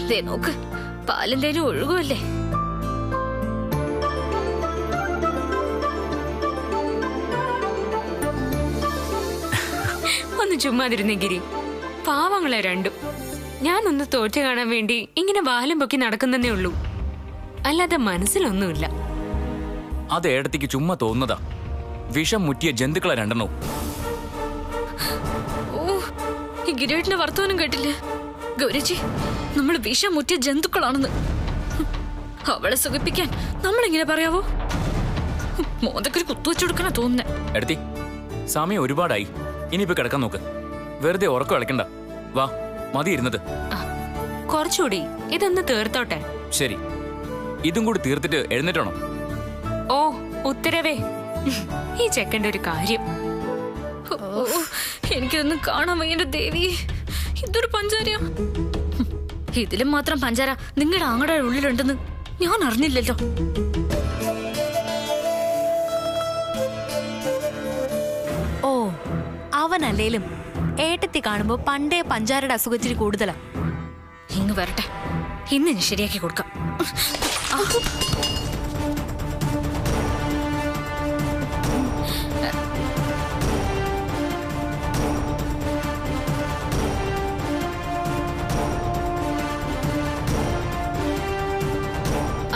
ദേ നോക്ക്, പാലും തേനും ഒഴുകുമല്ലേ. ഒന്ന് ചുമ്മാതിരുന്നേ ഗിരി. പാവങ്ങളെ രണ്ടും. ഞാനൊന്ന് തോറ്റു കാണാൻ വേണ്ടി ഇങ്ങനെ വാലും പൊക്കി നടക്കുന്നതേ ഉള്ളൂ, അല്ലാതെ മനസ്സിലൊന്നുമില്ല. അത് ഏടത്തിക്ക് ചുമ്മാ തോന്നുന്നതാ. വിഷം മുറ്റിയ ജന്തുക്കളെ രണ്ടെണ്ണവും. ഓ, ഈ ഗിരിയേട്ടന്റെ വർത്തമാനം കേട്ടില്ലേ ഗൗരിജി? നമ്മൾ വിഷം മുറ്റിയ ജന്തുക്കളാണെന്ന്. അവളെ സുഖിപ്പിക്കാൻ നമ്മളിങ്ങനെ പറയാവോ? മോദക്കൊരു കുത്തുവെച്ചു കൊടുക്കണ തോന്നുന്നേ. എടുത്തി, സമയം ഒരുപാടായി. ഇനിയിപ്പോ കിടക്കാൻ നോക്ക്. വെറുതെ ഉറക്കം കളിക്കണ്ട. വാ, മതി ഇരുന്നത്. കുറച്ചുകൂടി ഇതൊന്ന് തീർത്തോട്ടെ. ശരി, ഇതും കൂടി തീർത്തിട്ട് എഴുന്നേറ്റോണം. ഓ ഉത്തരവേ. ഈ ചെക്കൻ്റെ ഒരു കാര്യം. എനിക്കൊന്നും കാണാൻ വയ്യ ദേവി. ഇതൊരു പഞ്ചാരയാ. ഇതിലും മാത്രം പഞ്ചാര നിങ്ങളുടെ ആങ്ങളുടെ ഉള്ളിലുണ്ടെന്ന് ഞാൻ അറിഞ്ഞില്ലല്ലോ. ഓ, അവനല്ലേലും ഏട്ടത്തി കാണുമ്പോ പണ്ടേ പഞ്ചാരയുടെ അസുഖച്ചിരി കൂടുതലാ. ഇങ്ങ് വരട്ടെ, ഇന്ന് ഇനി ശരിയാക്കി കൊടുക്കാം.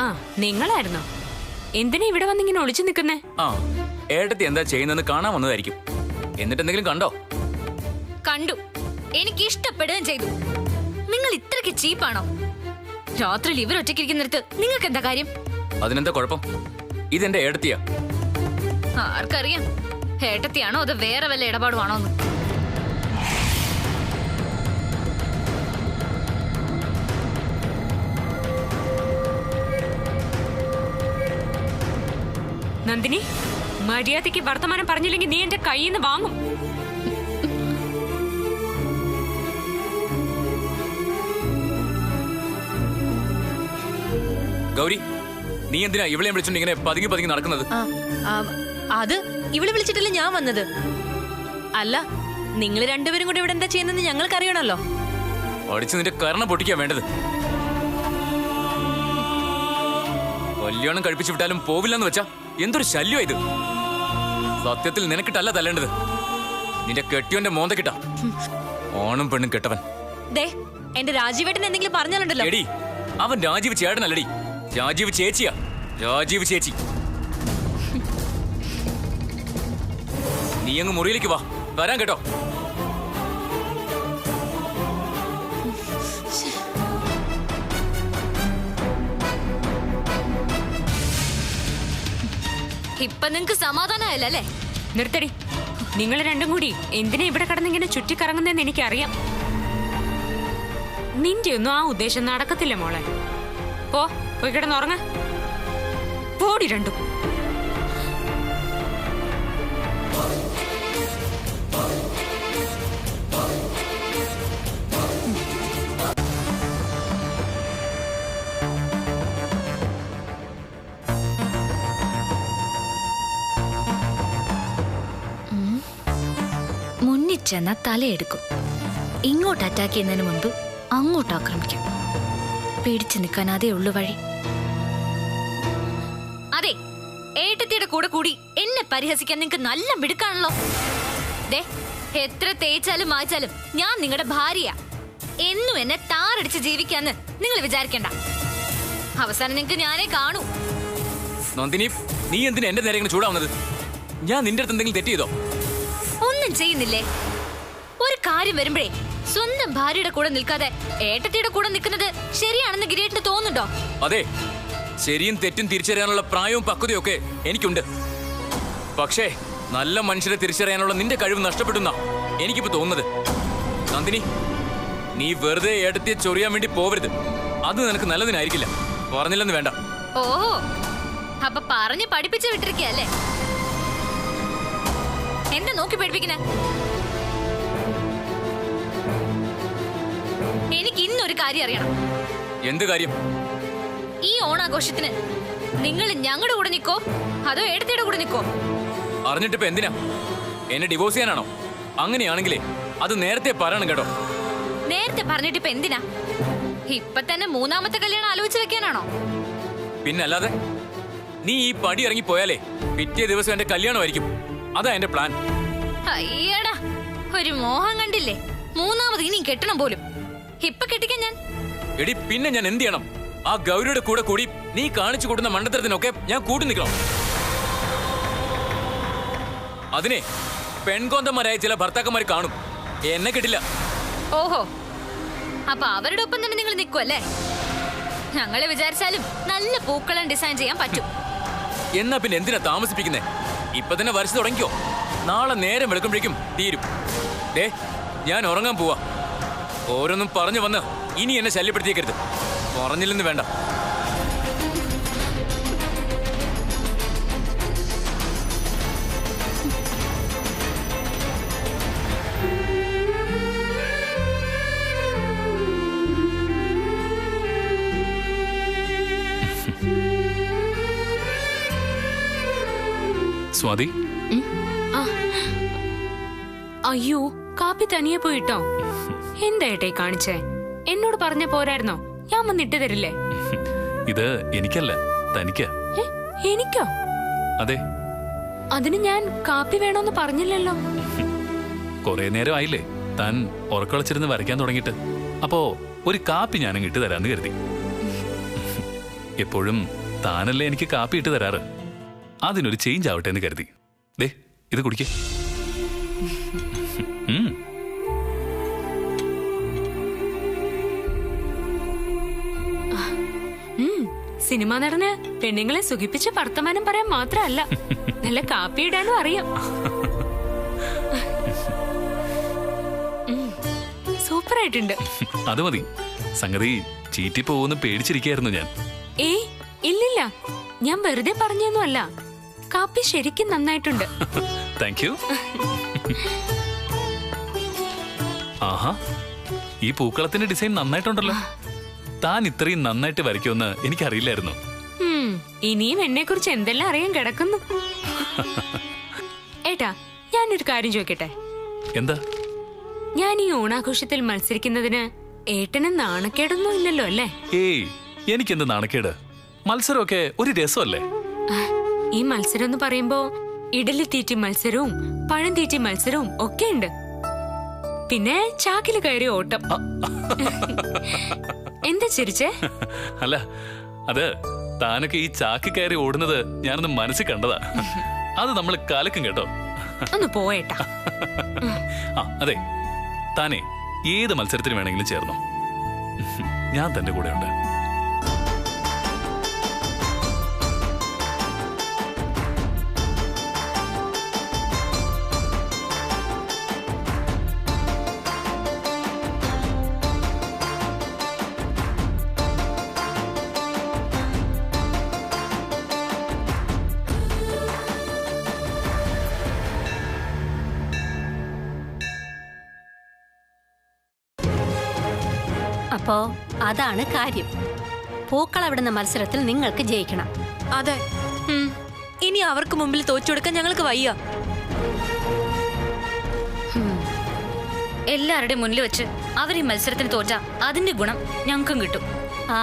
ആ, നിങ്ങളായിരുന്നോ? എന്തിനാ ഇവിടെ വന്നിങ്ങനെ ഒളിച്ചു നിൽക്കുന്നേ? ആ, ഏട്ടത്തി എന്താ ചെയ്യുന്നതെന്ന് കാണാൻ വന്നതായിരിക്കും. എന്നിട്ട് എന്തെങ്കിലും കണ്ടോ? കണ്ടു, എനിക്ക് ഇഷ്ടപ്പെടുകയും ചെയ്തു. നിങ്ങൾ ഇത്രയ്ക്ക് ചീപ്പാണോ? രാത്രിയിൽ ഇവരൊറ്റയ്ക്കിരിക്കുന്നിടത്ത് നിങ്ങൾക്ക് എന്താ കാര്യം? അതിനെന്താ കുഴപ്പം? ഇതെന്റെ ഏടത്തിയാ. ആർക്കറിയാം, ഏട്ടത്തിയാണോ അത് വേറെ വല്ല ഇടപാടുവാണോ എന്ന്. നന്ദിനി, മര്യാദയ്ക്ക് വർത്തമാനം പറഞ്ഞില്ലെങ്കിൽ നീ എന്റെ കയ്യിൽ നിന്ന് വാങ്ങും. ഗൗരി, നീ എന്തിനാ ഇവളെ വിളിച്ചോണ്ട് ഇങ്ങനെ പതുങ്ങി പതുങ്ങി നടക്കുന്നത്? അത് ഇവള് വിളിച്ചിട്ടല്ലേ ഞാൻ വന്നത്. അല്ല, നിങ്ങൾ രണ്ടുപേരും കൂടെ ഇവിടെ എന്താ ചെയ്യുന്നത് ഞങ്ങൾക്ക് അറിയണല്ലോ. അടിച്ച് നിന്റെ കരണം പൊട്ടിക്കാൻ വേണ്ടത്. കല്യാണം കഴിപ്പിച്ചു വിട്ടാലും പോവില്ലെന്ന് വെച്ചാ എന്തൊരു ശല്യം ഇത്. സത്യത്തിൽ നിനക്കിട്ടല്ല തല്ലേണ്ടത്, നിന്റെ കെട്ടിയോന്റെ മോന്തക്കിട്ടാ. ഓണം പെണ്ണും കെട്ടവൻ. ദേ, എന്റെ രാജീവേട്ടൻ എന്തെങ്കിലും പറഞ്ഞാലുണ്ടല്ലോ. എടി, അവൻ രാജീവ് ചേട്ടനല്ലടി, രാജീവ് ചേച്ചിയാ. രാജീവ് ചേച്ചി. നീ അങ്ങ് മുറിയിലേക്ക് വാ. വരാൻ കേട്ടോ. ഇപ്പൊ നിങ്ങക്ക് സമാധാനമല്ലേ? നിർത്തടി. നിങ്ങൾ രണ്ടും കൂടി എന്തിനാ ഇവിടെ കിടന്നിങ്ങനെ ചുറ്റിക്കറങ്ങുന്നതെന്ന് എനിക്കറിയാം. നിന്റെ ഒന്നും ആ ഉദ്ദേശം നടക്കത്തില്ല മോളെ. പോയി കിടന്നുറങ്ങ. പോടി രണ്ടും. മുന്നിൽ ചെന്ന തലയെടുക്കും. ഇങ്ങോട്ട് അറ്റാക്ക് ചെയ്യുന്നതിന് മുൻപ് അങ്ങോട്ട് ആക്രമിക്കും. പേടിച്ചു നിൽക്കാൻ അതേ ഉള്ളു വഴി. അതെ, ഏട്ടത്തിയുടെ കൂടെ കൂടി എന്നെ പരിഹസിക്കാൻ നിങ്ങൾക്ക് നല്ല മിടുക്കാണല്ലോ. ദേ, എത്ര തേച്ചാലും മായ്ച്ചാലും ഞാൻ നിങ്ങളുടെ ഭാര്യയാ. എന്നും എന്നെ താറടിച്ച് ജീവിക്കാന്ന് നിങ്ങൾ വിചാരിക്കണ്ട. അവസാനം നിങ്ങൾക്ക് ഞാനേ കാണൂ. നന്ദിനി, നീ എന്തിനാ എന്റെ നേരെ ഇങ്ങനെ ചൂടാവുന്നത്? ഞാൻ നിന്റെ അടുത്ത് എന്തെങ്കിലും തെറ്റ് ചെയ്തോ? ഒന്നും ചെയ്യുന്നില്ലേ? ഒരു കാര്യം വരുമ്പോഴേ സ്വന്തം ഭാര്യയുടെ കൂടെ നിൽക്കാതെ ഏട്ടത്തിയുടെ കൂടെ നിൽക്കുന്നത് ശരിയാണെന്ന് ഗിരിയേട്ടന് തോന്നുന്നുണ്ടോ? അതെ, ശരിയും തെറ്റും തിരിച്ചറിയാനുള്ള പ്രായവും പക്വതയും ഒക്കെ എനിക്കുണ്ട്. പക്ഷേ നല്ല മനുഷ്യരെ തിരിച്ചറിയാനുള്ള നിന്റെ കഴിവ് നഷ്ടപ്പെടുന്ന എനിക്കിപ്പോ തോന്നുന്നത്. നന്ദിനി, നീ വെറുതെ ഏട്ടത്തിയെ ചൊറിയാൻ വേണ്ടി പോവരുത്. അത് നിനക്ക് നല്ലതിനായിരിക്കില്ല. പറഞ്ഞില്ലെന്ന് വേണ്ട. ഓ, അപ്പൊ പറഞ്ഞ് പഠിപ്പിച്ചു വിട്ടിരിക്കല്ലേ? എന്താ നോക്കി പഠിപ്പിക്കണേ? എനിക്ക് ഇന്നൊരു കാര്യം അറിയണം. എന്ത് കാര്യം? ഈ ഓണാഘോഷത്തിന് നിങ്ങൾ ഞങ്ങളുടെ കൂടെ നിൽക്കോ അതോ ഏടത്തിയുടെ കൂടെ നിൽക്കോ? അറിഞ്ഞിട്ടിപ്പോ എന്തിനാ? എന്നെ ഡിവോഴ്സ് ചെയ്യാനാണോ? അങ്ങനെയാണെങ്കിലേ അത് നേരത്തെ പറയണം കേട്ടോ. നേരത്തെ പറഞ്ഞിട്ടിപ്പോ എന്തിനാ? ഇപ്പൊ തന്നെ മൂന്നാമത്തെ കല്യാണം ആലോചിച്ച് വെക്കാനാണോ? പിന്നല്ലാതെ നീ ഈ പടി ഇറങ്ങി പോയാലേ പിറ്റേ ദിവസം എന്റെ കല്യാണമായിരിക്കും. അതാ എന്റെ പ്ലാൻ. അയ്യടാ, ഒരു മോഹം കണ്ടില്ലേ? മൂന്നാമത് ഇനി കെട്ടണം പോലും. ഇപ്പൊ കെട്ടിക്കാൻ ഞാൻ. എടി പിന്നെ ഞാൻ എന്ത് ചെയ്യണം? ആ ഗൗരിയുടെ കൂടെ കൂടി നീ കാണിച്ചു കൊടുക്കുന്ന മണ്ടത്തരത്തിനൊക്കെ ഞാൻ കൂട്ടി നിൽക്കണം. അതിനെ പെൺകൊന്തന്മാരായ ചില ഭർത്താക്കന്മാർ കാണും, എന്നെ കിട്ടില്ല. ഓഹോ, അപ്പൊ അവരുടെ ഒപ്പം തന്നെ നിങ്ങൾ നിൽക്കുമല്ലേ? ഞങ്ങളെ വിചാരിച്ചാലും നല്ല പൂക്കളം ഡിസൈൻ ചെയ്യാൻ പറ്റും. എന്നാ പിന്നെ എന്തിനാ താമസിപ്പിക്കുന്നേ? ഇപ്പൊ തന്നെ വരച്ചു തുടങ്ങിക്കോ. നാളെ നേരം വെളുക്കുമ്പോഴേക്കും തീരും. ദേ, ഞാൻ ഉറങ്ങാൻ പോവാ. ഓരോന്നും പറഞ്ഞു വന്ന് ഇനി എന്നെ ശല്യപ്പെടുത്തിയേക്കരുത്. പറഞ്ഞില്ലെന്ന് വേണ്ട. സ്വാതി, അയ്യോ, കാപ്പി തനിയെ പോയിട്ടോ? എന്തായിട്ടേ കാണിച്ചേ? എന്നോട് പറഞ്ഞ പോരായിരുന്നോ? ഞാൻ വന്നിട്ട് തരില്ലേ? ഇത് എനിക്കല്ല, തനിക്കാ. എനിക്കോ? അതെ. അതിന് ഞാൻ കാപ്പി വേണോന്ന് പറഞ്ഞില്ലല്ലോ. കൊറേ നേരം ആയില്ലേ താൻ ഉറക്കളച്ചിരുന്ന് വരയ്ക്കാൻ തുടങ്ങിയിട്ട്. അപ്പോ ഒരു കാപ്പി ഞാനും ഇട്ട് തരാന്ന് കരുതി. എപ്പോഴും താനല്ലേ എനിക്ക് കാപ്പി ഇട്ട് തരാറ്. അതിനൊരു ചേഞ്ച് ആവട്ടെ എന്ന് കരുതി. ദേ, ഇത് കുടിക്കേ. സിനിമാ നടന് പെണ്ണുങ്ങളെ സുഖിപ്പിച്ച് വർത്തമാനം പറയാൻ മാത്രമല്ല, നല്ല കാപ്പി ഇടാനും അറിയാം. സൂപ്പറായിട്ടുണ്ട്. അത് മതി. സംഗതി ചീറ്റി പോകുന്ന പേടിച്ചിരിക്കായിരുന്നു ഞാൻ. ഏയ് ഇല്ലില്ല, ഞാൻ വെറുതെ പറഞ്ഞൊന്നും അല്ല. കാപ്പി ശരിക്കും നന്നായിട്ടുണ്ട്. Thank you. ആഹാ, ഈ പൂക്കളത്തിന്റെ ഡിസൈൻ നന്നായിട്ടുണ്ടല്ലോ. താൻ ഇത്രയും നന്നായിട്ട് വരയ്ക്കുമെന്ന് എനിക്കറിയില്ലായിരുന്നു. ഇനിയും എന്നെ കുറിച്ച് എന്തെല്ലാം അറിയാൻ കിടക്കുന്നു. ഏട്ടാ, ഞാനൊരു കാര്യം ചോദിക്കട്ടെ? എന്താ? ഞാൻ ഈ ഓണാഘോഷത്തിൽ മത്സരിക്കുന്നതിന് ഏട്ടന് നാണക്കേടൊന്നും ഇല്ലല്ലോ അല്ലേ? ഏയ്, എനിക്കെന്ത് നാണക്കേട്? മത്സരമൊക്കെ ഒരു രസമല്ലേ? ഈ മത്സരം എന്ന് പറയുമ്പോ ഇഡലി തീറ്റി മത്സരവും പഴം തീറ്റി മത്സരവും ഒക്കെ ഉണ്ട്. പിന്നെ ചാക്കില് കയറി ഓട്ടം. എന്താ ചിരിച്ചേ? അല്ല, അത് താനൊക്കെ ഈ ചാക്കി കയറി ഓടുന്നത് ഞാനൊന്ന് മനസ്സിൽ കണ്ടതാ. അത് നമ്മൾ കലക്കും കേട്ടോ. ഒന്ന് പോയേട്ടാ. അതെ, താനേ ഏത് മത്സരത്തിന് വേണമെങ്കിലും ചേർന്നോ. ഞാൻ തന്റെ കൂടെ ഉണ്ട്. അപ്പോ അതാണ് കാര്യം. പൂക്കളവിടുന്ന മത്സരത്തിൽ നിങ്ങൾക്ക് ജയിക്കണം. അതെ, ഇനി അവർക്ക് മുമ്പിൽ തോറ്റു കൊടുക്കാൻ ഞങ്ങൾക്ക് വയ്യ. എല്ലാവരുടെയും മുന്നിൽ വെച്ച് അവർ ഈ മത്സരത്തിന് തോറ്റ അതിന്റെ ഗുണം ഞങ്ങൾക്കും കിട്ടും. ആ,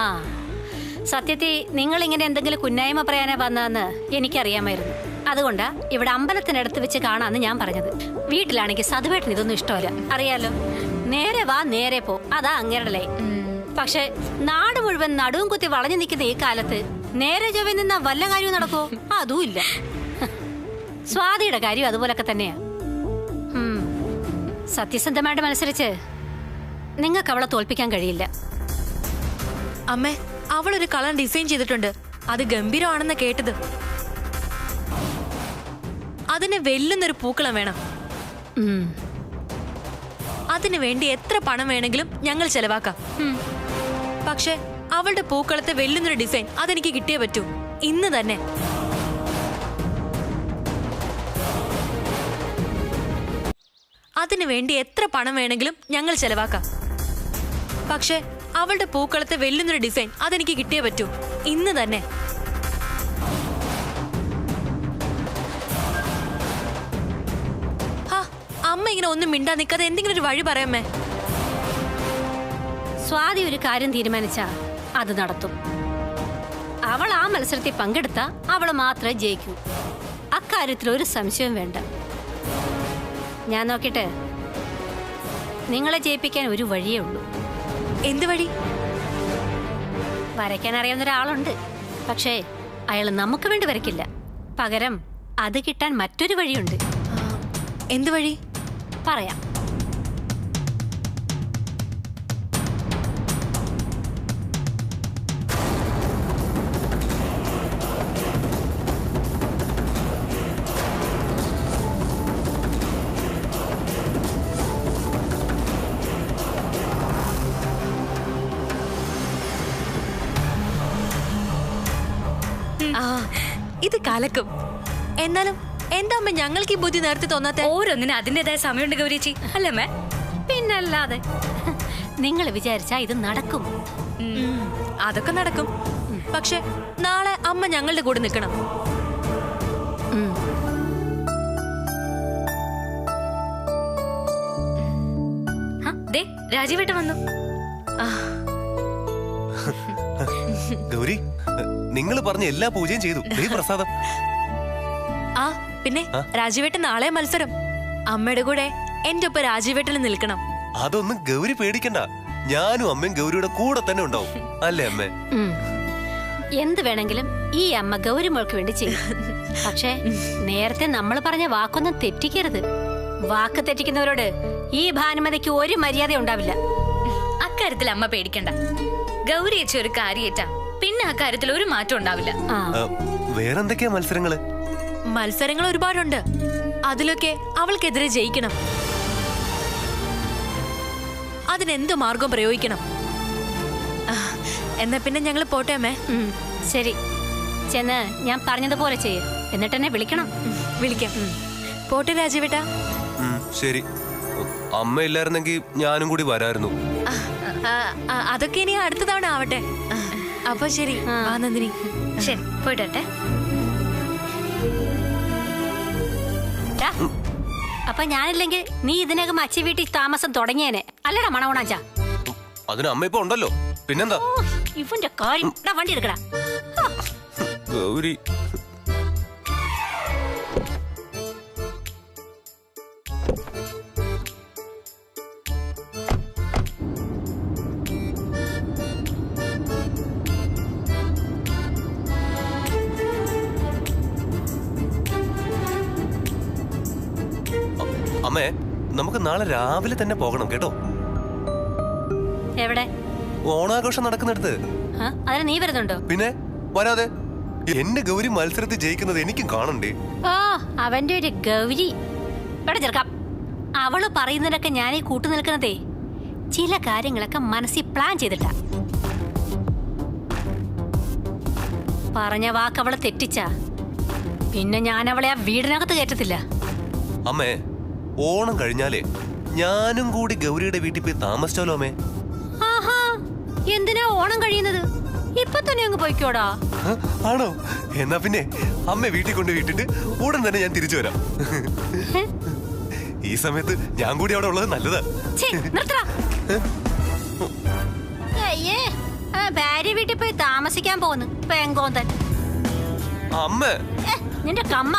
സത്യത്തിൽ നിങ്ങൾ ഇങ്ങനെ എന്തെങ്കിലും കുന്നായ്മ പറയാനാ വന്നതെന്ന് എനിക്കറിയാമായിരുന്നു. അതുകൊണ്ടാ ഇവിടെ അമ്പലത്തിനടുത്ത് വെച്ച് കാണാന്ന് ഞാൻ പറഞ്ഞത്. വീട്ടിലാണെങ്കിൽ സതുവേട്ടന് ഇതൊന്നും ഇഷ്ടമല്ല, അറിയാലോ. നേരെ വാ നേരെ പോ, അതാ അങ്ങേരുടെ. പക്ഷെ നാട് മുഴുവൻ നടുവും കുത്തി വളഞ്ഞു നിൽക്കുന്ന ഈ കാലത്ത് നേരെ ചൊവ്വ നിന്ന വല്ല കാര്യവും നടക്കോ? അതും ഇല്ല. സ്വാതിയുടെ കാര്യം അതുപോലൊക്കെ തന്നെയാ. സത്യസന്ധമായിട്ട് മത്സരിച്ച് നിങ്ങൾക്ക് അവളെ തോൽപ്പിക്കാൻ കഴിയില്ല. അമ്മേ, അവളൊരു കളർ ഡിസൈൻ ചെയ്തിട്ടുണ്ട്. അത് ഗംഭീരമാണെന്ന് കേട്ടത്. അതിന് വെല്ലുന്നൊരു പൂക്കളം വേണം. അതിനു വേണ്ടി എത്ര പണം വേണമെങ്കിലും ഞങ്ങൾ ചെലവാക്കാം. പക്ഷെ അവളുടെ പൂക്കളത്തെ വെല്ലുന്നൊരു ഡിസൈൻ അതെനിക്ക് കിട്ടിയേ പറ്റൂ, ഇന്ന് തന്നെ. അതിനു വേണ്ടി എത്ര പണം വേണമെങ്കിലും ഞങ്ങൾ ചെലവാക്കാം. പക്ഷെ അവളുടെ പൂക്കളത്തെ വെല്ലുന്നൊരു ഡിസൈൻ അതെനിക്ക് കിട്ടിയേ പറ്റൂ, ഇന്ന് തന്നെ. അമ്മ ഇങ്ങനെ ഒന്നും മിണ്ടാ നിൽക്കാതെ എന്തെങ്കിലും ഒരു വഴി പറയാമേ. സ്വാതി ഒരു കാര്യം തീരുമാനിച്ചാ അത് നടത്തും. അവൾ ആ മത്സരത്തിൽ പങ്കെടുത്താ അവൾ മാത്രമേ ജയിക്കൂ. അക്കാര്യത്തിൽ ഒരു സംശയവും വേണ്ട. ഞാൻ നോക്കിട്ടെ, നിങ്ങളെ ജയിപ്പിക്കാൻ ഒരു വഴിയേ ഉള്ളൂ. എന്ത് വഴി? വരയ്ക്കാൻ അറിയാവുന്ന ഒരാളുണ്ട്. പക്ഷേ അയാൾ നമുക്ക് വേണ്ടി വരയ്ക്കില്ല. പകരം അത് കിട്ടാൻ മറ്റൊരു വഴിയുണ്ട്. എന്ത് വഴി? പറയാം. ആ, ഇത് കലക്കും. എന്നാലും എന്താ അമ്മ ഞങ്ങൾക്ക് ഈ ബുദ്ധി നേരത്തെ തോന്നാത്ത? ഓരോന്നിനും അതിൻ്റെതായ സമയമുണ്ട് ഗൗരിച്ചി, അല്ലമ്മേ? പിന്നല്ലാതെ നിങ്ങൾ വിചാരിച്ചാ ഇത് നടക്കും. അതൊക്കെ നടക്കും. പക്ഷെ നാളെ അമ്മ ഞങ്ങളുടെ കൂടെ നിൽക്കണം. രാജീവേട്ട വന്നു. ഗൗരി, നിങ്ങൾ പറഞ്ഞ എല്ലാ പൂജയും ചെയ്തു. പ്രസാദം. ആ പിന്നെ രാജീവേട്ടൻ നാളെ മത്സരം. അമ്മയുടെ കൂടെ എന്റെ ഒപ്പം രാജീവേട്ടൻ നിൽക്കണം. അതൊന്നും ഗൗരി പേടിക്കണ്ട. ഞാനും അമ്മയും ഗൗരിയുടെ കൂടെ തന്നെ ഉണ്ടാവും. അല്ലേ അമ്മേ? എന്ത് വേണമെങ്കിലും ഈ അമ്മ ഗൗരിമോൾക്ക് വേണ്ടി ചെയ്യും. പക്ഷേ നേരത്തെ നമ്മൾ പറഞ്ഞ വാക്കൊന്നും തെറ്റിക്കരുത്. വാക്ക് തെറ്റിക്കുന്നവരോട് ഈ ഭാനുമതിക്ക് ഒരു മര്യാദ ഉണ്ടാവില്ല. അക്കാര്യത്തിൽ അമ്മ പേടിക്കണ്ട. ഗൗരി ചേച്ചി ഒരു കാര്യേറ്റാ പിന്നെ അക്കാര്യത്തിൽ ഒരു മാറ്റം ഉണ്ടാവില്ല. വേറെന്തൊക്കെയാ മത്സരങ്ങള്? മത്സരങ്ങൾ ഒരുപാടുണ്ട്. അതിലൊക്കെ അവൾക്കെതിരെ ജയിക്കണം. അതിനെന്ത് മാർഗം പ്രയോഗിക്കണം? എന്നാ പിന്നെ ഞങ്ങൾ പോട്ടെ അമ്മേ. ശരി, ചെന്ന് ഞാൻ പറഞ്ഞതുപോലെ ചെയ്യ്. എന്നിട്ട് എന്നെ വിളിക്കണം. വിളിക്കാം. പോട്ടെ രാജീവേട്ടാ. ശരി. അമ്മ ഇല്ലായിരുന്നെങ്കിൽ ഞാനും കൂടി വരായിരുന്നു. അതൊക്കെ ഇനി അടുത്ത തവണ ആവട്ടെ. അപ്പൊ ശരി, വാ നന്ദിനി. ശരി, പോയിട്ടെ. അപ്പൊ ഞാനില്ലെങ്കിൽ നീ ഇതിനകം അച്ചി വീട്ടിൽ താമസം തുടങ്ങിയേനെ അല്ലടാ മണവണാച്ച. അതിന് അമ്മ ഇപ്പൊ ഉണ്ടല്ലോ, പിന്നെന്താ? ഇവന്റെ കാര്യം വണ്ടി എടുക്കടാ. ഗൗരി, അമ്മേ, നമുക്ക് നാളെ രാവിലെ തന്നെ പോകണം കേട്ടോ. എവിടെ? ഓണാഘോഷം നടക്കുന്നിടത്ത്. അതിന് നീ വരുന്നുണ്ടോ? പിന്നെ വരാതെ. എന്റെ ഗൗരി മത്സരത്തിൽ ജയിക്കുന്നത് എനിക്കും കാണണ്ടേ? ഓ, അവന്റെ ഒരു ഗൗരി. ഇവിടെ ചെറുക്കാം. അവള് പറയുന്നതിനൊക്കെ ഞാൻ ഈ കൂട്ടു നിൽക്കുന്നതേ ചില കാര്യങ്ങളൊക്കെ മനസ്സിൽ പ്ലാൻ ചെയ്തിട്ടാ. പറഞ്ഞ വാക്ക് അവളെ തെറ്റിച്ച പിന്നെ ഞാൻ അവളെ ആ വീടിനകത്ത് കയറ്റത്തില്ല. അമ്മേ, ഓണം കഴിഞ്ഞാലേ ഞാനും കൂടി ഗൗരിയുടെ വീട്ടിൽ പോയി താമസിച്ചാലോ അമ്മേ? ആഹാ, എന്തിനാ ഓണം കഴിയുന്നത്? ഇപ്പൊ തന്നെ അങ്ങ് പോയിക്കോടാ. ആണോ? എന്നാ പിന്നെ അമ്മ വീട്ടിൽ കൊണ്ട് വിട്ടിട്ട് ഉടൻ തന്നെ ഞാൻ തിരിച്ചു വരാം. ഈ സമയത്ത് ഞാൻ കൂടി അവിടെ ഉള്ളത് നല്ലതാ. അയ്യേ, ഭാര്യ വീട്ടിൽ പോയി താമസിക്കാൻ പോകുന്നു പെങ്കോന്തൻ. അമ്മ, നിന്റെ കമ്മ.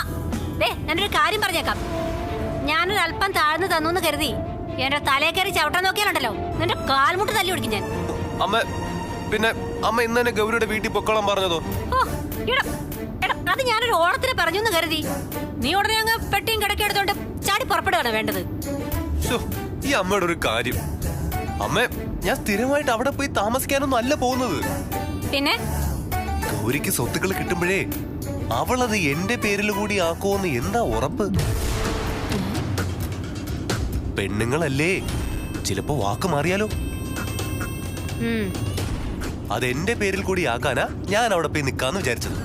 ഞാനൊരു കാര്യം പറഞ്ഞേക്കാം. ഞാനൊരു അല്പം താഴ്ന്നു തന്നു കരുതി എന്റെ തലയെ കയറി ചവിട്ടാൻ നോക്കിയാലുണ്ടല്ലോ നിന്റെ കാൽമുട്ട് തല്ലി പിടിക്കും ഞാൻ. അമ്മ, പിന്നെ അമ്മ ഇന്ന് തന്നെ ഗൗരിയുടെ വീട്ടിൽ പൊക്കോളാൻ പറഞ്ഞതോ? അത് ഞാനൊരു ഓണത്തിന് പറഞ്ഞു എന്ന് കരുതി നീ ഉടനെ അങ്ങ് പെട്ടിയും കിടക്കി എടുത്തോണ്ട് ചാടി പുറപ്പെടുകയാണ് വേണ്ടത്. ഈ അമ്മയുടെ ഒരു കാര്യം. അമ്മ, ഞാൻ സ്ഥിരമായിട്ട് അവിടെ പോയി താമസിക്കാനൊന്നും അല്ല പോകുന്നത്. പിന്നെ ഗൗരിക്ക് സ്വത്തുക്കൾ കിട്ടുമ്പോഴേ അവളത് എന്റെ പേരിൽ കൂടി ആക്കുമെന്ന് എന്താ ഉറപ്പ്? പെണ്ണുങ്ങളല്ലേ, ചിലപ്പോ വാക്ക് മാറിയാലോ. അതെന്റെ പേരിൽ കൂടി ആക്കാനാ ഞാൻ അവിടെ പോയി നിക്കാന്ന് വിചാരിച്ചത്.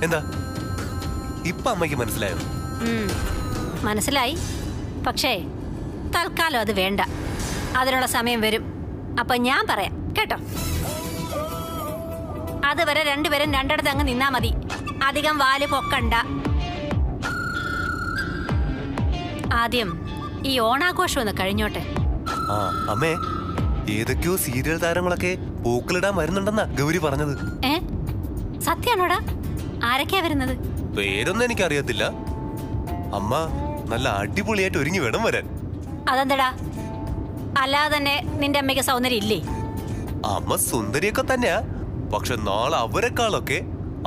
എന്താ ഇപ്പൊ അമ്മയ്ക്ക് മനസ്സിലായോ? മനസ്സിലായി. പക്ഷേ തൽക്കാലം അത് വേണ്ട. അതിനുള്ള സമയം വരും. അപ്പൊ ഞാൻ പറയാം കേട്ടോ. അതുവരെ രണ്ടുപേരും രണ്ടിടത്ത് അങ്ങ് നിന്നാ മതി. അധികം വാല് പൊക്കണ്ട. ആദ്യം ഈ ഓണാഘോഷം ഒന്ന് കഴിഞ്ഞോട്ടെ. അമ്മേ, ഏതൊക്കെയോ സീരിയൽ താരങ്ങളൊക്കെ പൂക്കളിടാൻ വരുന്നുണ്ടെന്നാ ഗൗരി പറഞ്ഞത്. ഏ സത്യാണോടാ? ആരൊക്കെയാ വരുന്നത്? പേരൊന്നും എനിക്കറിയത്തില്ല. അമ്മ നല്ല അടിപൊളിയായിട്ട് ഒരുങ്ങി വേണം വരാൻ. അതെന്താടാ? അല്ലാതെ തന്നെ നിന്റെ അമ്മയ്ക്ക് സൗന്ദര്യം ഇല്ലേ? അമ്മ സുന്ദരിയൊക്കെ തന്നെയാ, പക്ഷെ നാളെ അവരെക്കാളൊക്കെ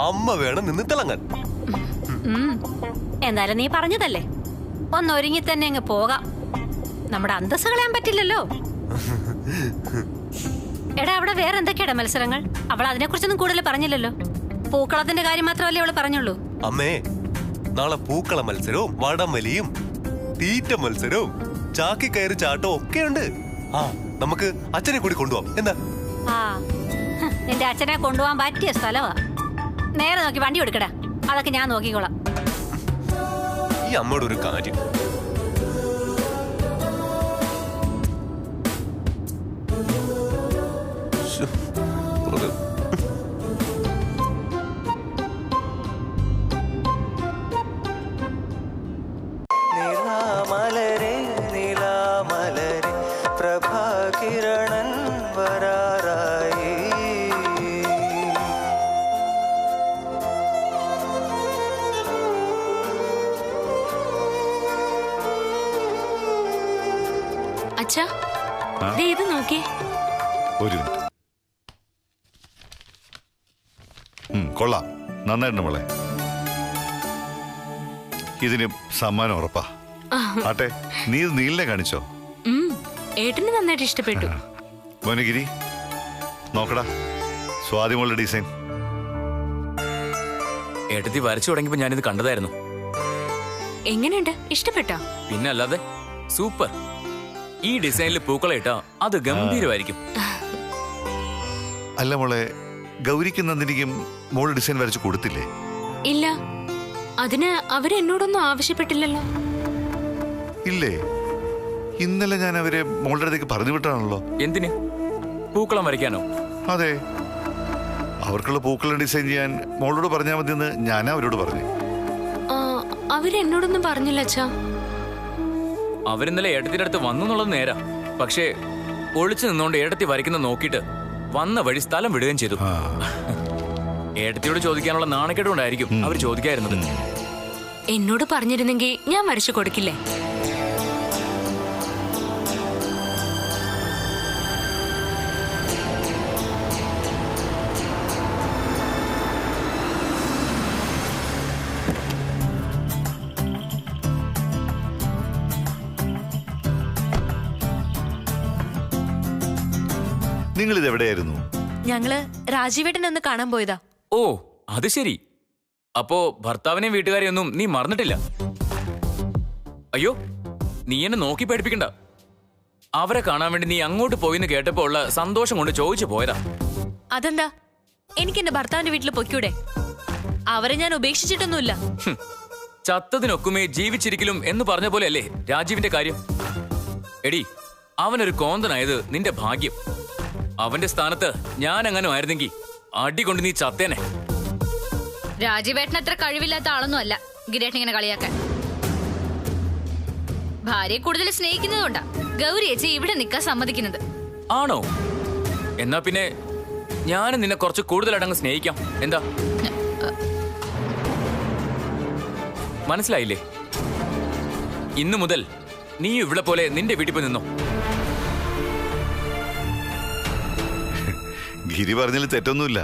അമ്മ വേണം നിന്ന് തിളങ്ങാൻ. എന്തായാലും നീ പറഞ്ഞതല്ലേ, ഒന്നൊരുങ്ങി തന്നെ അങ്ങ് പോകാം. നമ്മുടെ അന്തസ് കളയാൻ പറ്റില്ലല്ലോ. എടാ, അവിടെ വേറെ എന്തൊക്കെയാടാ മത്സരങ്ങൾ? അവൾ അതിനെക്കുറിച്ചൊന്നും കൂടുതൽ പറഞ്ഞില്ലല്ലോ. പൂക്കളത്തിന്റെ കാര്യം മാത്രമല്ലേ അവള് പറഞ്ഞുള്ളൂ. അമ്മേ, നാളെ പൂക്കള മത്സരവും വടംവലിയും തീറ്റ മത്സരവും ചാക്കി കയറി ചാട്ടവും ഒക്കെ ഉണ്ട്. ആ, നമുക്ക് അച്ഛനെ കൂടി കൊണ്ടുപോവാം. എന്താ? ആ, നിന്റെ അച്ഛനെ കൊണ്ടുപോകാൻ പറ്റിയ സ്ഥലമാ. നേരെ നോക്കി വണ്ടി എടുക്കടാ, അതൊക്കെ ഞാൻ നോക്കിക്കോളാം. ഈ അമ്മയുടെ ഒരു കാര്യം. നിലാമലരെ നിലാമലരെ പ്രഭാകിരണൻ വരാറായി. അച്ഛാ, ദേ ഇത് നോക്കിയേ. ഒരു മിനിറ്റ്. കൊള്ളാം, നന്നായിട്ടുണ്ട് മോളെ. ഇതിന് സമ്മാനം ഉറപ്പാ. ആട്ടെ, നീ ഇത് നീലിനെ കാണിച്ചോ? ഏട്ടന് നന്നായിട്ട് ഇഷ്ടപ്പെട്ടു. മോനഗിരി, നോക്കടാ, സ്വാതിമോളുടെ ഡിസൈൻ. ഏട്ടത്തി വരച്ചു തുടങ്ങിയപ്പോ ഞാനിത് കണ്ടതായിരുന്നു. എങ്ങനെയുണ്ട്? ഇഷ്ടപ്പെട്ടോ? പിന്നെ അല്ലാതെ സൂപ്പർ. ഈ ഡിസൈനിൽ പൂക്കളെ ഇട്ടാ അത് ഗംഭീരമായിരിക്കും. അല്ല മോളെ, ഗൗരിക്കും നന്ദിനിക്കും മോള് ഡിസൈൻ വരച്ചു കൊടുത്തില്ലേ? ഇല്ല, അതിന് അവരെന്നോടൊന്നും ആവശ്യപ്പെട്ടില്ലല്ലോ. ഇല്ലേ? ഇന്നലെ ഞാൻ അവരെ മോളുടെ അടുത്തേക്ക് പറഞ്ഞു വിട്ടാണല്ലോ. എന്തിന്? പൂക്കളം വരയ്ക്കാനോ? അതെ, അവർക്കുള്ള പൂക്കളം ഡിസൈൻ ചെയ്യാൻ മോളോട് പറഞ്ഞാൽ മതിയെന്ന് ഞാനാ അവരോട് പറഞ്ഞു. അവരെന്നോടൊന്നും പറഞ്ഞില്ല അച്ഛാ. അവരിന്നലെ ഏട്ടത്തിന്റെ അടുത്ത് വന്നു എന്നുള്ളത് നേരാ. പക്ഷേ ഒളിച്ചു നിന്നോണ്ട് ഏട്ടത്തി വരയ്ക്കുന്ന നോക്കിയിട്ട് വന്ന വഴി സ്ഥലം വിടുകയും ചെയ്തു. ഏട്ടത്തിയോട് ചോദിക്കാനുള്ള നാണക്കേട് കൊണ്ടായിരിക്കും അവർ ചോദിക്കായിരുന്നത്. എന്നോട് പറഞ്ഞിരുന്നെങ്കിൽ ഞാൻ വരച്ചു കൊടുക്കില്ലേ? നിങ്ങൾ ഇത് എവിടെയായിരുന്നു? ഞങ്ങള് രാജീവേട്ടനെ ഒന്ന് കാണാൻ പോയതാ. ഓ, അത് ശരി. അപ്പോ ഭർത്താവിനെയും വീട്ടുകാരെയൊന്നും നീ മറന്നിട്ടില്ല. അയ്യോ, നീ എന്നെ നോക്കി പേടിപ്പിക്കണ്ട. അവരെ കാണാൻ വേണ്ടി നീ അങ്ങോട്ട് പോയിന്ന് കേട്ടപ്പോ ഉള്ള സന്തോഷം കൊണ്ട് ചോദിച്ചു പോയതാ. അതെന്താ? എനിക്ക് എന്റെ ഭർത്താവിന്റെ വീട്ടിൽ പൊയ്ക്കൂടെ? അവരെ ഞാൻ ഉപേക്ഷിച്ചിട്ടൊന്നുമില്ല. ചത്തതിനൊക്കുമേ ജീവിച്ചിരിക്കലും എന്ന് പറഞ്ഞ പോലെയല്ലേ രാജീവിന്റെ കാര്യം. എടി, അവനൊരു കോന്തനായത് നിന്റെ ഭാഗ്യം. അവന്റെ സ്ഥാനത്ത് ഞാൻ അങ്ങനെ ആയിരുന്നെങ്കിൽ അടി കൊണ്ട് നീ ചത്തേനെ. രാജീവേട്ടൻ അത്ര കഴിവില്ലാത്ത ആളൊന്നും അല്ല ഗിരേട്ടൻ ഇങ്ങനെ കളിയാക്കാൻ. ഭാര്യയെ കൂടുതൽ സ്നേഹിക്കുന്നതുകൊണ്ടാ ഗൗരി ചേച്ചി ഇവിടെ നിൽക്കാൻ സമ്മതിക്കുന്നത്. ആണോ? എന്നാ പിന്നെ ഞാനും നിന്നെ കുറച്ച് കൂടുതലായിട്ടങ്ങ് സ്നേഹിക്കാം. എന്താ? മനസ്സിലായില്ലേ? ഇന്നു മുതൽ നീ ഇവിടെ പോലെ നിന്റെ വീട്ടിൽ പോയി നിന്നോ. ഗിരി പറഞ്ഞതിൽ തെറ്റൊന്നുമില്ല.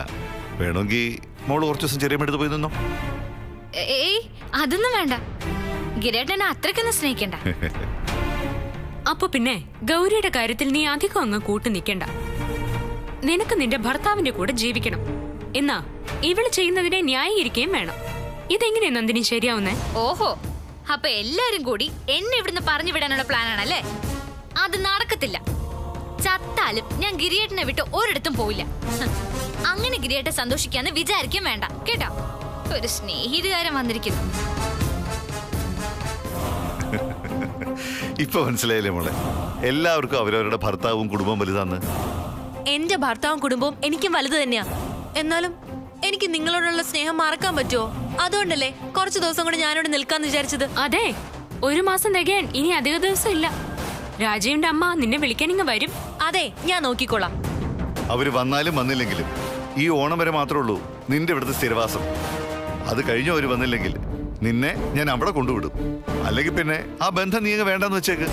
വേണമെങ്കിൽ മോള് കുറച്ചു ദിവസം ചെറിയ എടുത്ത് പോയി നിന്നോ. ഏയ്, അതൊന്നും വേണ്ട. ഗിരേട്ടനെ അത്രയ്ക്കൊന്നും സ്നേഹിക്കണ്ട. അപ്പൊ പിന്നെ ഗൗരിയുടെ കാര്യത്തിൽ നീ അധികം അങ്ങ് കൂട്ടു നിൽക്കണ്ട. നിനക്ക് നിന്റെ ഭർത്താവിന്റെ കൂടെ ജീവിക്കണം. എന്നാ ഇവള് ചെയ്യുന്നതിനെ ന്യായീകരിക്കുകയും വേണം. ഇതെങ്ങനെയാ നന്ദിനി ശരിയാവുന്നേ? ഓഹോ, അപ്പൊ എല്ലാരും കൂടി എന്നെ ഇവിടുന്ന് പറഞ്ഞു വിടാനുള്ള പ്ലാനാണല്ലേ? അത് നടക്കത്തില്ല. ചത്താലും ഞാൻ ഗിരിയേട്ടനെ വിട്ട് ഒരിടത്തും പോയില്ല. അങ്ങനെ ഗിരിയേട്ടൻ സന്തോഷിക്കാന്ന് വിചാരിക്കാൻ വേണ്ട കേട്ടോ. ഒരു സ്നേഹിതകാരൻ വന്നിരിക്കുന്നു. ഇപ്പൊ മനസ്സിലായില്ലേ മോളെ? എല്ലാവർക്കും അവരവരുടെ ഭർത്താവും കുടുംബവും വലുതാന്ന്. എന്റെ ഭർത്താവും കുടുംബവും എനിക്കും വലുത് തന്നെയാ. എന്നാലും എനിക്ക് നിങ്ങളോടുള്ള സ്നേഹം മറക്കാൻ പറ്റുമോ? അതുകൊണ്ടല്ലേ കുറച്ചു ദിവസം കൂടെ ഞാനിവിടെ നിൽക്കാന്ന് വിചാരിച്ചത്. അതെ, 1 മാസം തികയാൻ ഇനി അധിക ദിവസം ഇല്ല. രാജീവിന്റെ അമ്മ നിന്നെ വിളിക്കാനിങ്ങ് വരും. അതെ, ഞാൻ നോക്കിക്കോളാം. അവര് വന്നാലും വന്നില്ലെങ്കിലും ഈ ഓണം വരെ മാത്രമേ ഉള്ളൂ നിന്റെ ഇവിടുത്തെ സ്ഥിരവാസം. അത് കഴിഞ്ഞു അവര് വന്നില്ലെങ്കിൽ നിന്നെ ഞാൻ അവിടെ കൊണ്ടുവിടും. അല്ലെങ്കിൽ പിന്നെ ആ ബന്ധം നീ വേണ്ടെന്ന് വെച്ചേക്ക്.